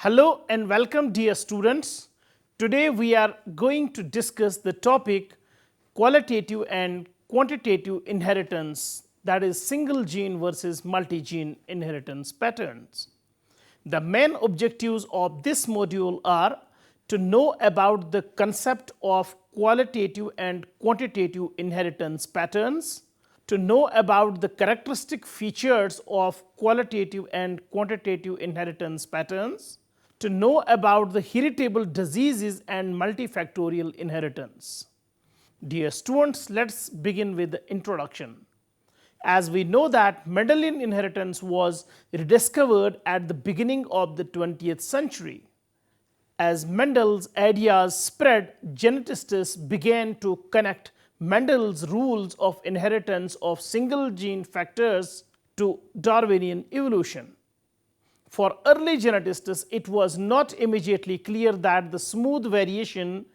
Hello and welcome, dear students. Today we are going to discuss the topic qualitative and quantitative inheritance, that is single gene versus multi-gene inheritance patterns. The main objectives of this module are to know about the concept of qualitative and quantitative inheritance patterns, to know about the characteristic features of qualitative and quantitative inheritance patterns, to know about the heritable diseases and multifactorial inheritance. Dear students, let's begin with the introduction. As we know that Mendelian inheritance was rediscovered at the beginning of the 20th century. As Mendel's ideas spread, geneticists began to connect Mendel's rules of inheritance of single gene factors to Darwinian evolution. For early geneticists, it was not immediately clear that the smooth variation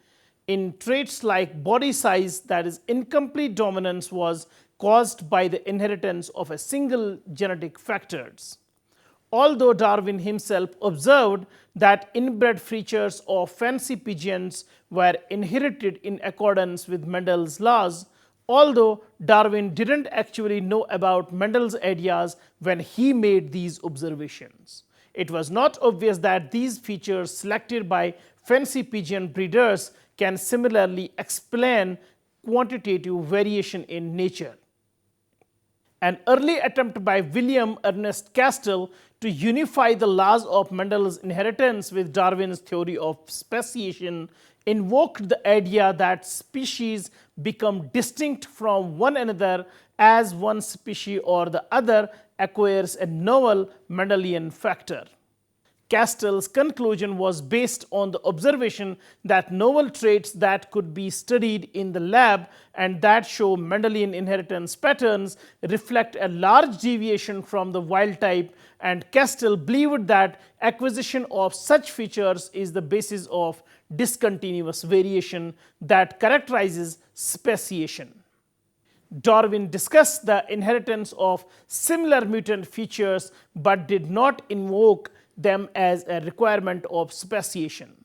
in traits like body size, that is incomplete dominance, was caused by the inheritance of a single genetic factors. Although Darwin himself observed that inbred features of fancy pigeons were inherited in accordance with Mendel's laws, although Darwin didn't actually know about Mendel's ideas when he made these observations. It was not obvious that these features selected by fancy pigeon breeders can similarly explain quantitative variation in nature. An early attempt by William Ernest Castell to unify the laws of Mendel's inheritance with Darwin's theory of speciation invoked the idea that species become distinct from one another as one species or the other acquires a novel Mendelian factor. Castell's conclusion was based on the observation that novel traits that could be studied in the lab and that show Mendelian inheritance patterns reflect a large deviation from the wild type, and Castell believed that acquisition of such features is the basis of discontinuous variation that characterizes speciation. Darwin discussed the inheritance of similar mutant features but did not invoke them as a requirement of speciation.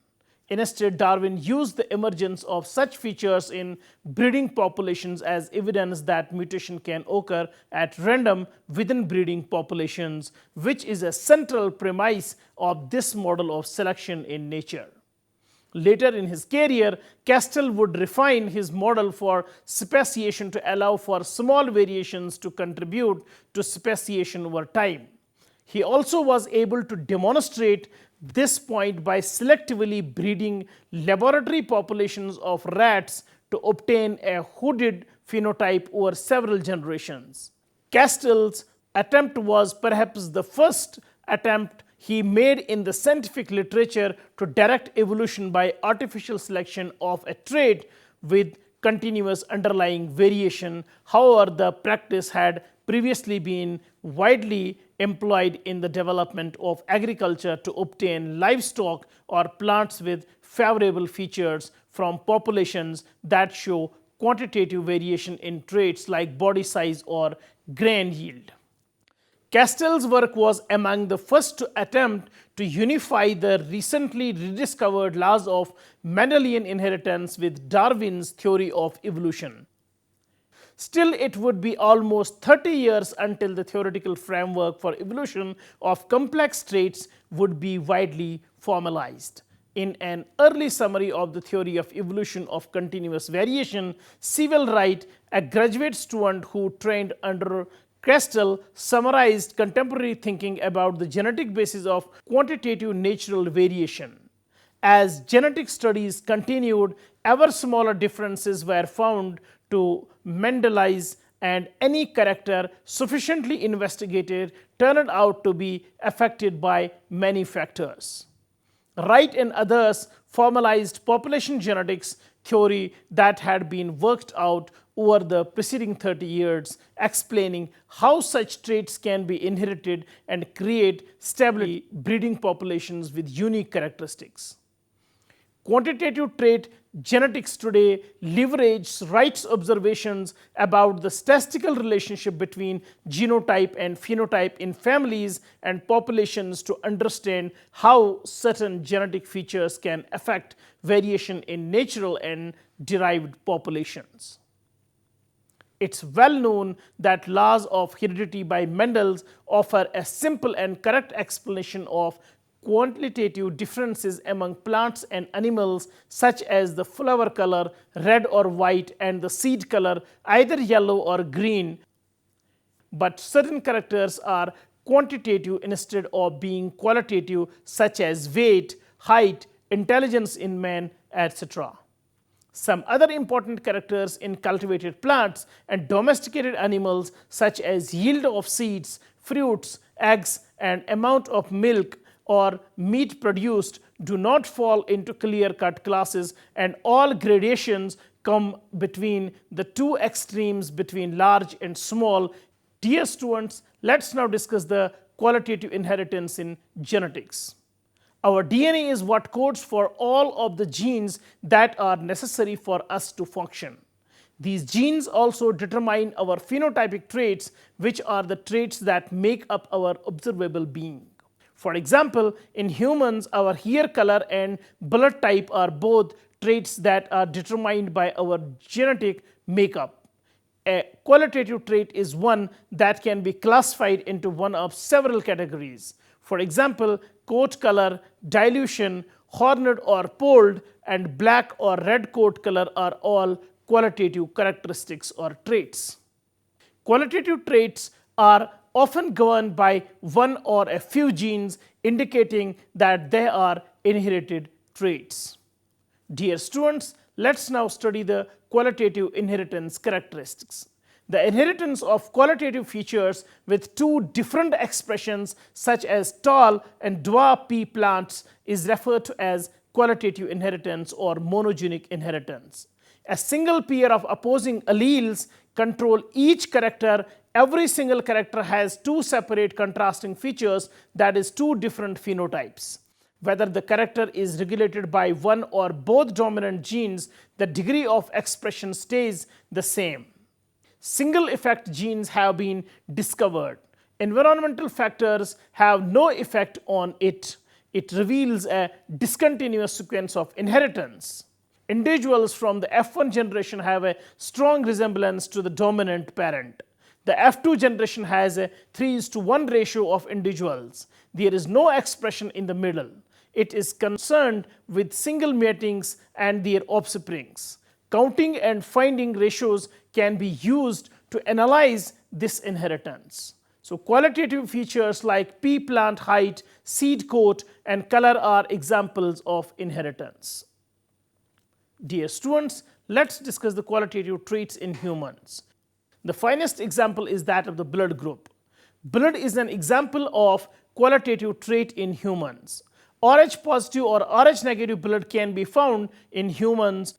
Instead, Darwin used the emergence of such features in breeding populations as evidence that mutation can occur at random within breeding populations, which is a central premise of this model of selection in nature. Later in his career, Castell would refine his model for speciation to allow for small variations to contribute to speciation over time. He also was able to demonstrate this point by selectively breeding laboratory populations of rats to obtain a hooded phenotype over several generations. Castell's attempt was perhaps the first attempt he made in the scientific literature to direct evolution by artificial selection of a trait with continuous underlying variation. However, the practice had previously been widely employed in the development of agriculture to obtain livestock or plants with favorable features from populations that show quantitative variation in traits like body size or grain yield. Castell's work was among the first to attempt to unify the recently rediscovered laws of Mendelian inheritance with Darwin's theory of evolution. Still, it would be almost 30 years until the theoretical framework for evolution of complex traits would be widely formalized. In an early summary of the theory of evolution of continuous variation, Sewell Wright, a graduate student who trained under Castell, summarized contemporary thinking about the genetic basis of quantitative natural variation. As genetic studies continued, ever smaller differences were found to Mendelize, and any character sufficiently investigated turned out to be affected by many factors. Wright and others formalized population genetics theory that had been worked out over the preceding 30 years, explaining how such traits can be inherited and create stable breeding populations with unique characteristics. Quantitative trait genetics today leverages Wright's observations about the statistical relationship between genotype and phenotype in families and populations to understand how certain genetic features can affect variation in natural and derived populations. It's well known that laws of heredity by Mendel offer a simple and correct explanation of qualitative differences among plants and animals, such as the flower color red or white and the seed color either yellow or green, but certain characters are quantitative instead of being qualitative, such as weight, height, intelligence in man, etc. Some other important characters in cultivated plants and domesticated animals, such as yield of seeds, fruits, eggs, and amount of milk or meat produced, do not fall into clear-cut classes, and all gradations come between the two extremes between large and small. Dear students, let's now discuss the qualitative inheritance in genetics. Our DNA is what codes for all of the genes that are necessary for us to function. These genes also determine our phenotypic traits, which are the traits that make up our observable being. For example, in humans, our hair color and blood type are both traits that are determined by our genetic makeup. A qualitative trait is one that can be classified into one of several categories. For example, coat color, dilution, horned or polled, and black or red coat color are all qualitative characteristics or traits. Qualitative traits are often governed by one or a few genes, indicating that they are inherited traits. Dear students, let's now study the qualitative inheritance characteristics. The inheritance of qualitative features with two different expressions, such as tall and dwarf pea plants, is referred to as qualitative inheritance or monogenic inheritance. A single pair of opposing alleles control each character. Every single character has two separate contrasting features, that is, two different phenotypes. Whether the character is regulated by one or both dominant genes, the degree of expression stays the same. Single effect genes have been discovered. Environmental factors have no effect on it. It reveals a discontinuous sequence of inheritance. Individuals from the F1 generation have a strong resemblance to the dominant parent. The F2 generation has a 3:1 ratio of individuals. There is no expression in the middle. It is concerned with single matings and their offsprings. Counting and finding ratios can be used to analyze this inheritance. So qualitative features like pea plant height, seed coat, and color are examples of inheritance. Dear students, let's discuss the qualitative traits in humans. The finest example is that of the blood group. Blood is an example of qualitative trait in humans. Rh positive or Rh negative blood can be found in humans.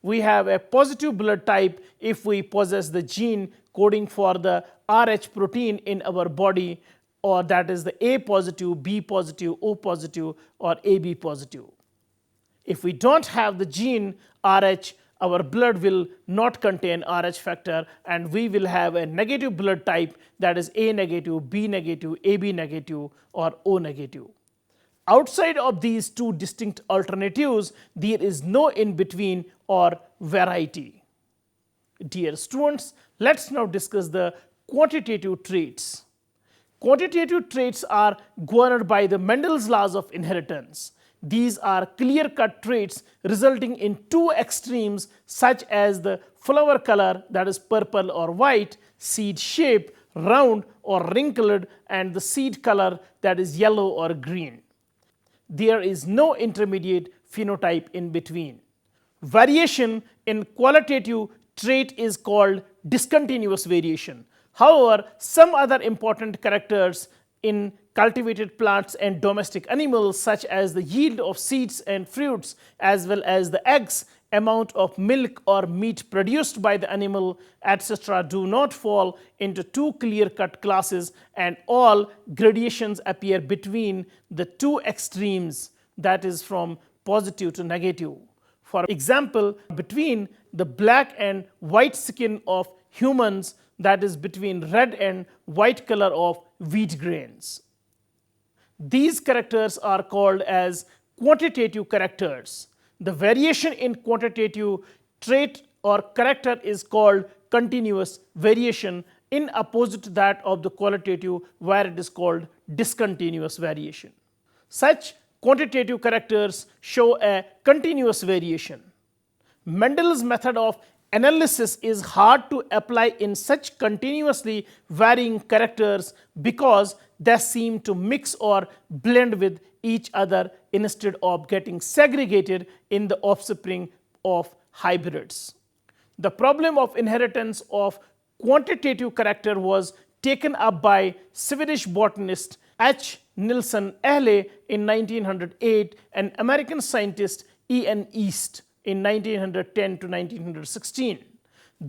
We have a positive blood type if we possess the gene coding for the Rh protein in our body, or that is the A positive, B positive, O positive, or AB positive. If we don't have the gene Rh, our blood will not contain Rh factor, and we will have a negative blood type, that is A negative, B negative, AB negative, or O negative. Outside of these two distinct alternatives, there is no in-between or variety. Dear students, let's now discuss the quantitative traits. Quantitative traits are governed by the Mendel's laws of inheritance. These are clear-cut traits resulting in two extremes, such as the flower color, that is purple or white, seed shape, round or wrinkled, and the seed color, that is yellow or green. There is no intermediate phenotype in between. Variation in qualitative trait is called discontinuous variation. However, some other important characters in cultivated plants and domestic animals, such as the yield of seeds and fruits, as well as the eggs, amount of milk or meat produced by the animal, etc., do not fall into two clear-cut classes, and all gradations appear between the two extremes, that is, from positive to negative. For example, between the black and white skin of humans, that is between red and white color of wheat grains. These characters are called as quantitative characters. The variation in quantitative trait or character is called continuous variation, in opposite to that of the qualitative, where it is called discontinuous variation. Such quantitative characters show a continuous variation. Mendel's method of analysis is hard to apply in such continuously varying characters because they seem to mix or blend with each other instead of getting segregated in the offspring of hybrids. The problem of inheritance of quantitative character was taken up by Swedish botanist H. Nilsson Ehle in 1908 and American scientist E. N. East in 1910 to 1916.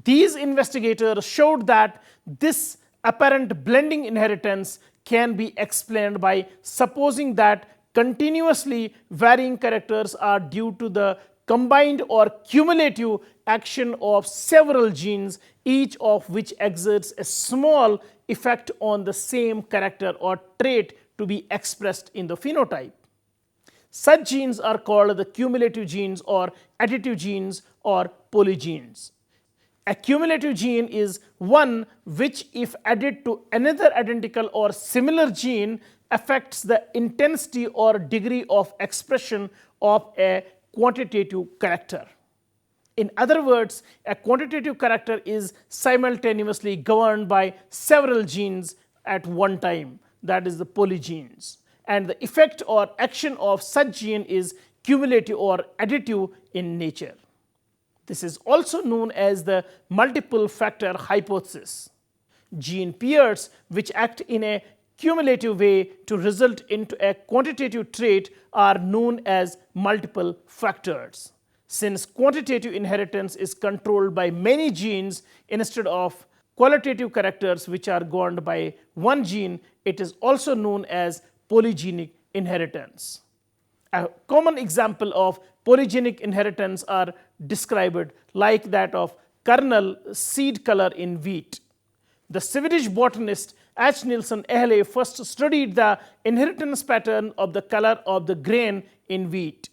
These investigators showed that this apparent blending inheritance can be explained by supposing that continuously varying characters are due to the combined or cumulative action of several genes, each of which exerts a small effect on the same character or trait to be expressed in the phenotype. Such genes are called the cumulative genes or additive genes or polygenes. A cumulative gene is one which, if added to another identical or similar gene, affects the intensity or degree of expression of a quantitative character. In other words, a quantitative character is simultaneously governed by several genes at one time, that is the polygenes, and the effect or action of such gene is cumulative or additive in nature. This is also known as the multiple factor hypothesis. Gene pairs which act in a cumulative way to result into a quantitative trait are known as multiple factors. Since quantitative inheritance is controlled by many genes instead of qualitative characters which are governed by one gene, it is also known as polygenic inheritance. A common example of polygenic inheritance are described like that of kernel seed color in wheat. The Swedish botanist H. Nilsson Ehle first studied the inheritance pattern of the color of the grain in wheat.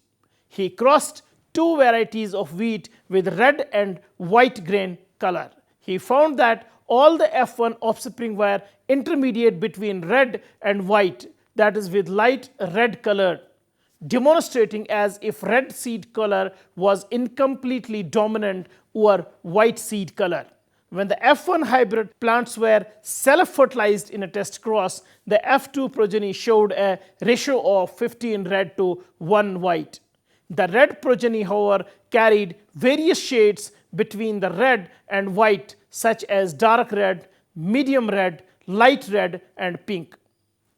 He crossed two varieties of wheat with red and white grain color. He found that all the F1 offspring were intermediate between red and white, that is with light red color, demonstrating as if red seed color was incompletely dominant over white seed color. When the F1 hybrid plants were self-fertilized in a test cross, the F2 progeny showed a ratio of 15 red to 1 white. The red progeny, however, carried various shades between the red and white, such as dark red, medium red, light red, and pink.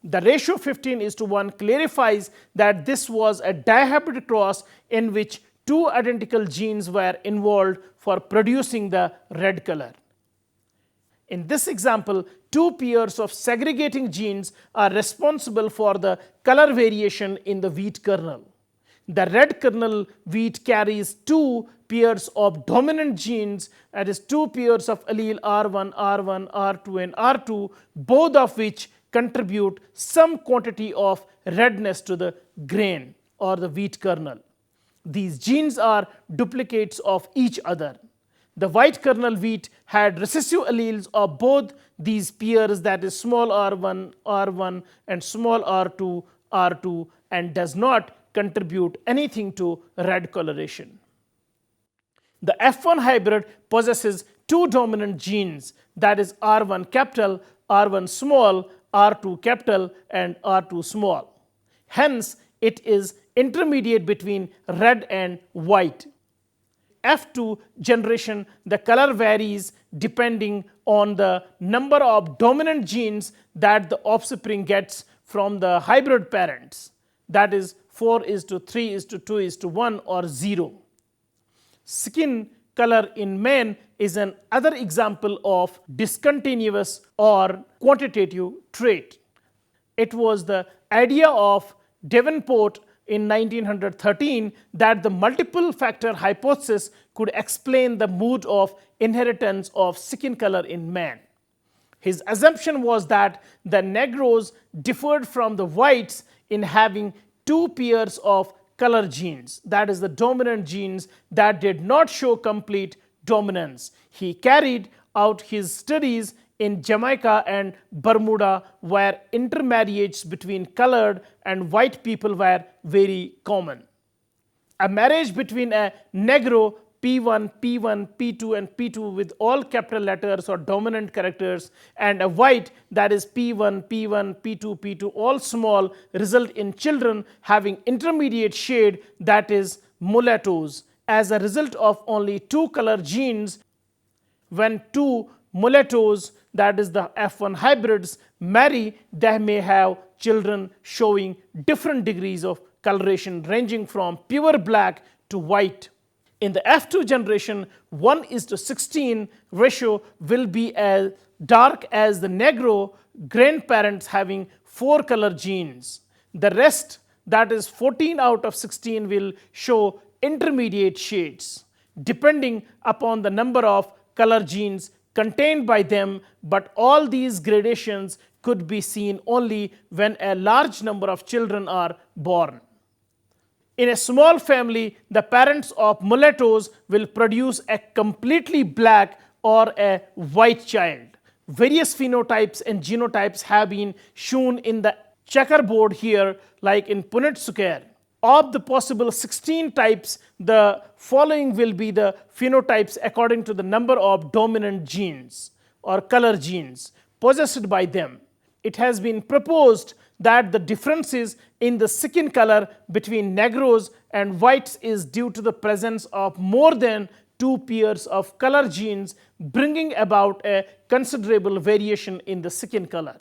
The ratio 15:1 clarifies that this was a dihybrid cross in which two identical genes were involved for producing the red color. In this example, two pairs of segregating genes are responsible for the color variation in the wheat kernel. The red kernel wheat carries two pairs of dominant genes, that is two pairs of allele R1, R1, R2 and R2, both of which contribute some quantity of redness to the grain or the wheat kernel. These genes are duplicates of each other. The white kernel wheat had recessive alleles of both these pairs, that is small r1, r1 and small r2, r2, and does not contribute anything to red coloration. The F1 hybrid possesses two dominant genes, that is R1 capital, R1 small, R2 capital and R2 small. Hence, it is intermediate between red and white. F2 generation, the color varies depending on the number of dominant genes that the offspring gets from the hybrid parents, that is 4:3:2:1 or 0. Skin color in men is another example of discontinuous or quantitative trait. It was the idea of Davenport in 1913 that the multiple factor hypothesis could explain the mode of inheritance of skin color in man. His assumption was that the Negroes differed from the whites in having two pairs of color genes, that is, the dominant genes that did not show complete dominance. He carried out his studies in Jamaica and Bermuda, where intermarriages between colored and white people were very common. A marriage between a Negro P1, P1, P2 and P2 with all capital letters or dominant characters and a white, that is P1, P1, P2, P2 all small, result in children having intermediate shade, that is mulattoes. As a result of only two color genes, when two mulattoes, that is the F1 hybrids, marry, they may have children showing different degrees of coloration ranging from pure black to white. In the F2 generation, 1:16 ratio will be as dark as the Negro grandparents having four color genes. The rest, that is 14 out of 16, will show intermediate shades depending upon the number of color genes contained by them, but all these gradations could be seen only when a large number of children are born. In a small family, the parents of mulattoes will produce a completely black or a white child. Various phenotypes and genotypes have been shown in the checkerboard here, like in Punnett square. Of the possible 16 types, the following will be the phenotypes according to the number of dominant genes or color genes possessed by them. It has been proposed that the differences in the skin color between Negroes and whites is due to the presence of more than two pairs of color genes, bringing about a considerable variation in the skin color.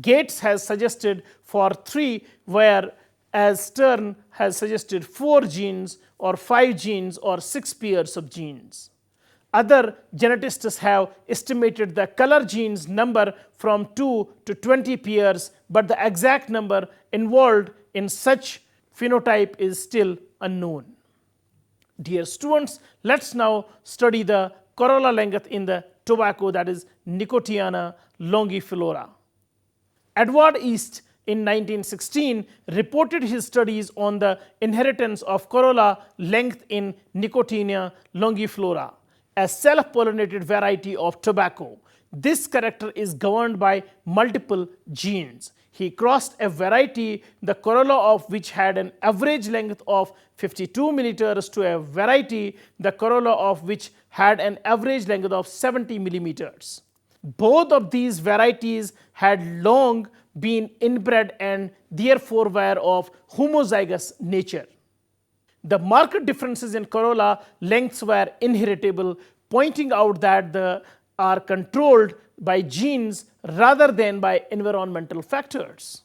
Gates has suggested for 3, whereas Stern has suggested 4 genes or 5 genes or 6 pairs of genes. Other geneticists have estimated the color genes number from 2 to 20 pairs, but the exact number involved in such phenotype is still unknown. Dear students, let's now study the corolla length in the tobacco, that is Nicotiana longiflora. Edward East in 1916 reported his studies on the inheritance of corolla length in Nicotiana longiflora, a self-pollinated variety of tobacco. This character is governed by multiple genes. He crossed a variety, the corolla of which had an average length of 52 millimeters, to a variety, the corolla of which had an average length of 70 millimeters. Both of these varieties had long been inbred and therefore were of homozygous nature. The marked differences in corolla lengths were inheritable, pointing out that they are controlled by genes rather than by environmental factors.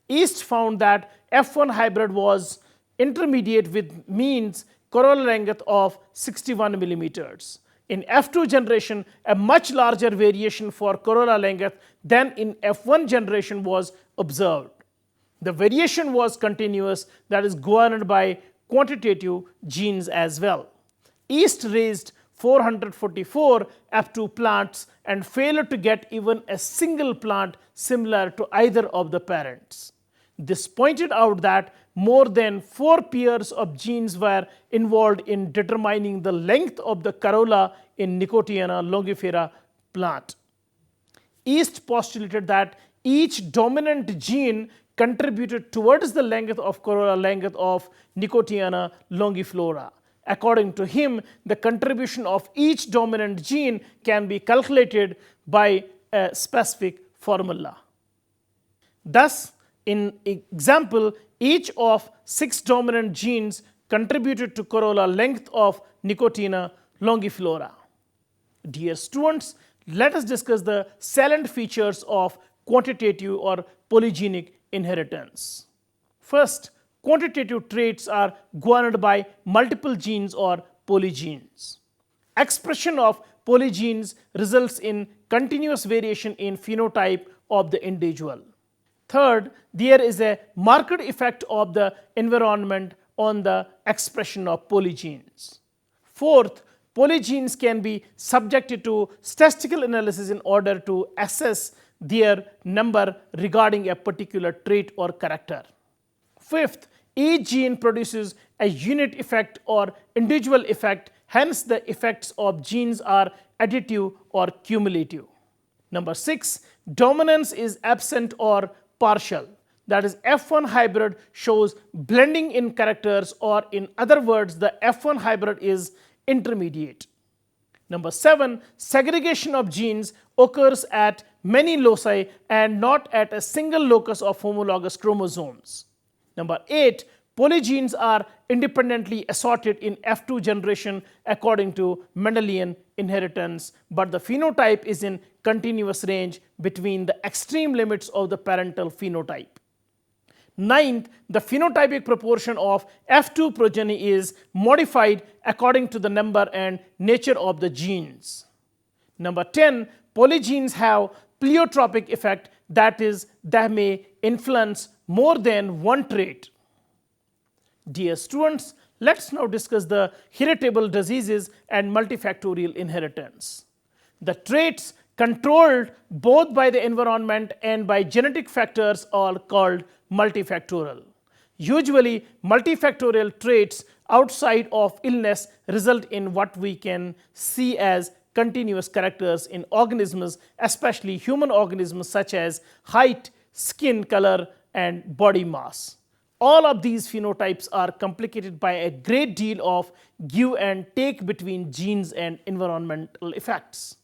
East found that F1 hybrid was intermediate with means corolla length of 61 millimeters. In F2 generation, a much larger variation for corolla length than in F1 generation was observed. The variation was continuous, that is governed by quantitative genes as well. East raised 444 F2 plants and failed to get even a single plant similar to either of the parents. This pointed out that more than 4 pairs of genes were involved in determining the length of the corolla in Nicotiana longifera plant. East postulated that each dominant gene contributed towards the length of corolla length of Nicotiana longiflora. According to him, the contribution of each dominant gene can be calculated by a specific formula. Thus, in example, each of 6 dominant genes contributed to corolla length of Nicotiana longiflora. Dear students, let us discuss the salient features of quantitative or polygenic inheritance. First, quantitative traits are governed by multiple genes or polygenes. Expression of polygenes results in continuous variation in phenotype of the individual. Third, there is a marked effect of the environment on the expression of polygenes. Fourth, polygenes can be subjected to statistical analysis in order to assess their number regarding a particular trait or character. Fifth, each gene produces a unit effect or individual effect, hence the effects of genes are additive or cumulative. Number 6, dominance is absent or partial. That is, F1 hybrid shows blending in characters, or in other words, the F1 hybrid is intermediate. Number 7, segregation of genes occurs at many loci and not at a single locus of homologous chromosomes. Number 8, polygenes are independently assorted in F2 generation according to Mendelian inheritance, but the phenotype is in continuous range between the extreme limits of the parental phenotype. Ninth, the phenotypic proportion of F2 progeny is modified according to the number and nature of the genes. Number 10, polygenes have pleiotropic effect, that is, they may influence more than one trait. Dear students, let's now discuss the heritable diseases and multifactorial inheritance. The traits controlled both by the environment and by genetic factors are called multifactorial. Usually, multifactorial traits outside of illness result in what we can see as continuous characters in organisms, especially human organisms such as height, skin color, and body mass. All of these phenotypes are complicated by a great deal of give and take between genes and environmental effects.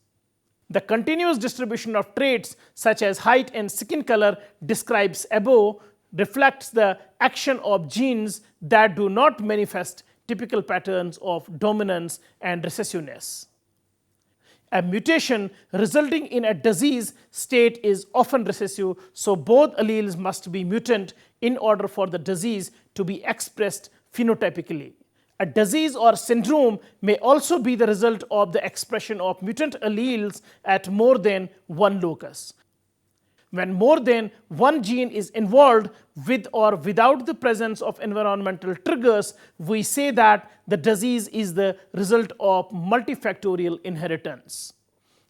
The continuous distribution of traits such as height and skin color described above reflects the action of genes that do not manifest typical patterns of dominance and recessiveness. A mutation resulting in a disease state is often recessive, so both alleles must be mutant in order for the disease to be expressed phenotypically. A disease or syndrome may also be the result of the expression of mutant alleles at more than one locus. When more than one gene is involved with or without the presence of environmental triggers, we say that the disease is the result of multifactorial inheritance.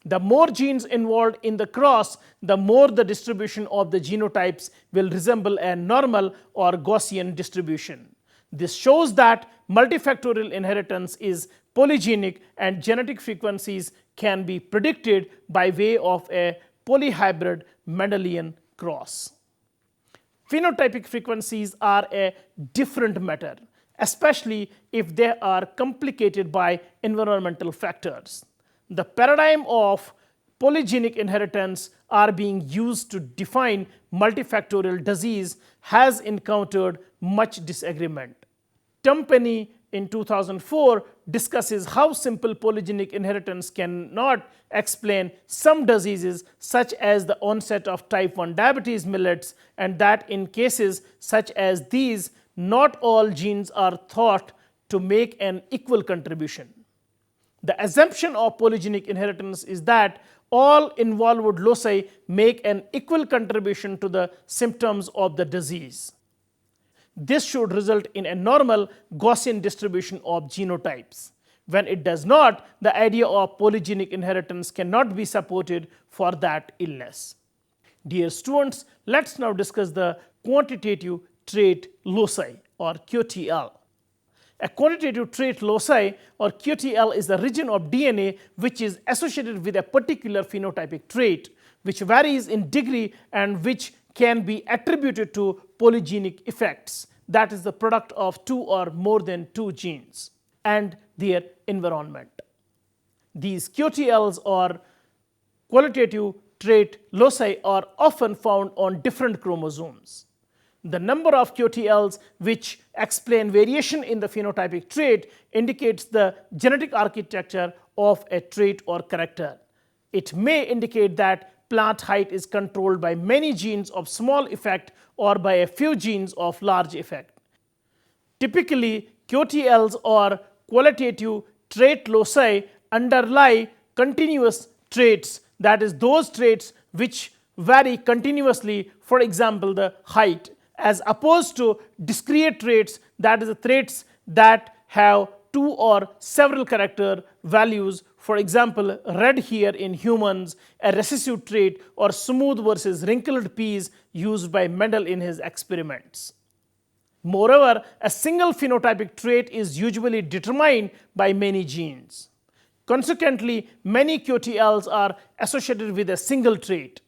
The more genes involved in the cross, the more the distribution of the genotypes will resemble a normal or Gaussian distribution. This shows that multifactorial inheritance is polygenic and genetic frequencies can be predicted by way of a polyhybrid Mendelian cross. Phenotypic frequencies are a different matter, especially if they are complicated by environmental factors. The paradigm of polygenic inheritance are being used to define multifactorial disease has encountered much disagreement. Tumpany in 2004 discusses how simple polygenic inheritance cannot explain some diseases such as the onset of type 1 diabetes mellitus, and that in cases such as these, not all genes are thought to make an equal contribution. The assumption of polygenic inheritance is that all involved loci make an equal contribution to the symptoms of the disease. This should result in a normal Gaussian distribution of genotypes. When it does not, the idea of polygenic inheritance cannot be supported for that illness. Dear students, let's now discuss the quantitative trait loci or QTL. A quantitative trait loci or QTL is the region of DNA which is associated with a particular phenotypic trait, which varies in degree and which can be attributed to polygenic effects, that is the product of two or more than two genes and their environment. These QTLs or qualitative trait loci are often found on different chromosomes. The number of QTLs which explain variation in the phenotypic trait indicates the genetic architecture of a trait or character. It may indicate that plant height is controlled by many genes of small effect or by a few genes of large effect. Typically, QTLs or qualitative trait loci underlie continuous traits, that is, those traits which vary continuously for example, the height, as opposed to discrete traits, that is the traits that have two or several character values. For example, red here in humans, a recessive trait, or smooth versus wrinkled peas used by Mendel in his experiments. Moreover, a single phenotypic trait is usually determined by many genes. Consequently, many QTLs are associated with a single trait.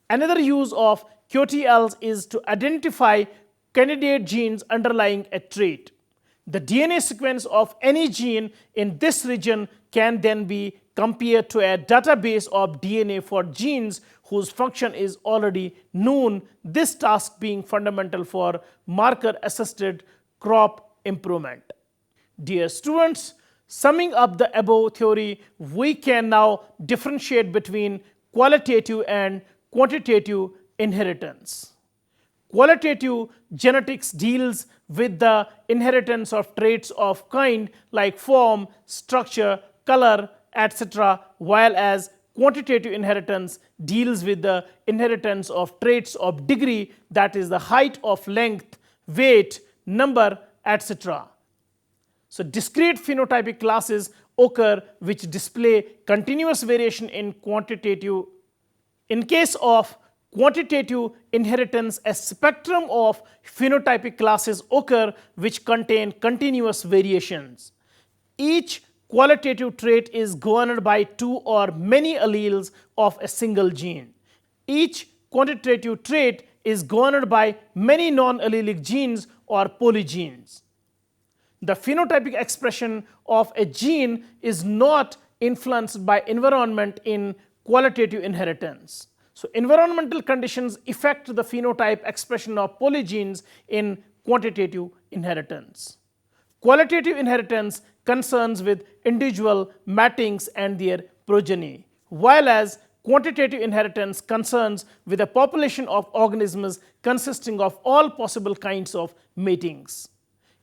Another use of QTLs is to identify candidate genes underlying a trait. The DNA sequence of any gene in this region can then be compared to a database of DNA for genes whose function is already known, this task being fundamental for marker-assisted crop improvement. Dear students, summing up the above theory, we can now differentiate between qualitative and quantitative inheritance. Qualitative genetics deals with the inheritance of traits of kind like form, structure, color, etc., while as quantitative inheritance deals with the inheritance of traits of degree, that is the height, of length, weight, number, etc. So discrete phenotypic classes occur which display continuous variation in quantitative. In case of quantitative inheritance, a spectrum of phenotypic classes occur which contain continuous variations. Each qualitative trait is governed by two or many alleles of a single gene. Each quantitative trait is governed by many non-allelic genes or polygenes. The phenotypic expression of a gene is not influenced by environment in qualitative inheritance. So environmental conditions affect the phenotype expression of polygenes in quantitative inheritance. Qualitative inheritance concerns with individual mattings and their progeny, while as quantitative inheritance concerns with a population of organisms consisting of all possible kinds of matings.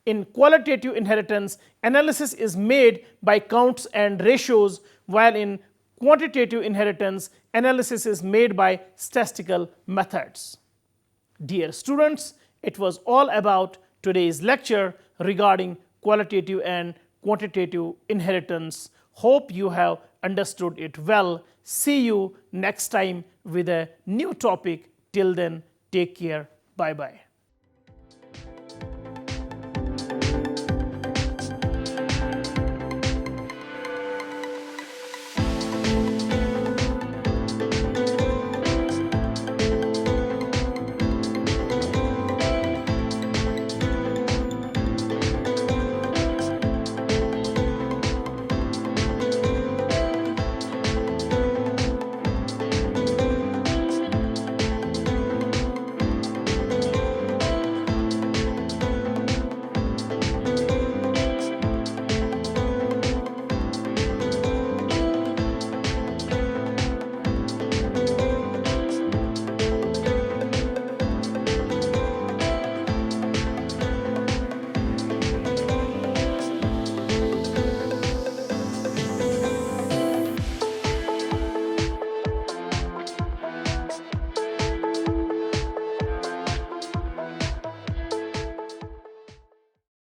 In qualitative inheritance, analysis is made by counts and ratios, while in quantitative inheritance, analysis is made by statistical methods. Dear students, it was all about today's lecture regarding qualitative and quantitative inheritance. Hope you have understood it well. See you next time with a new topic. Till then, take care. Bye-bye.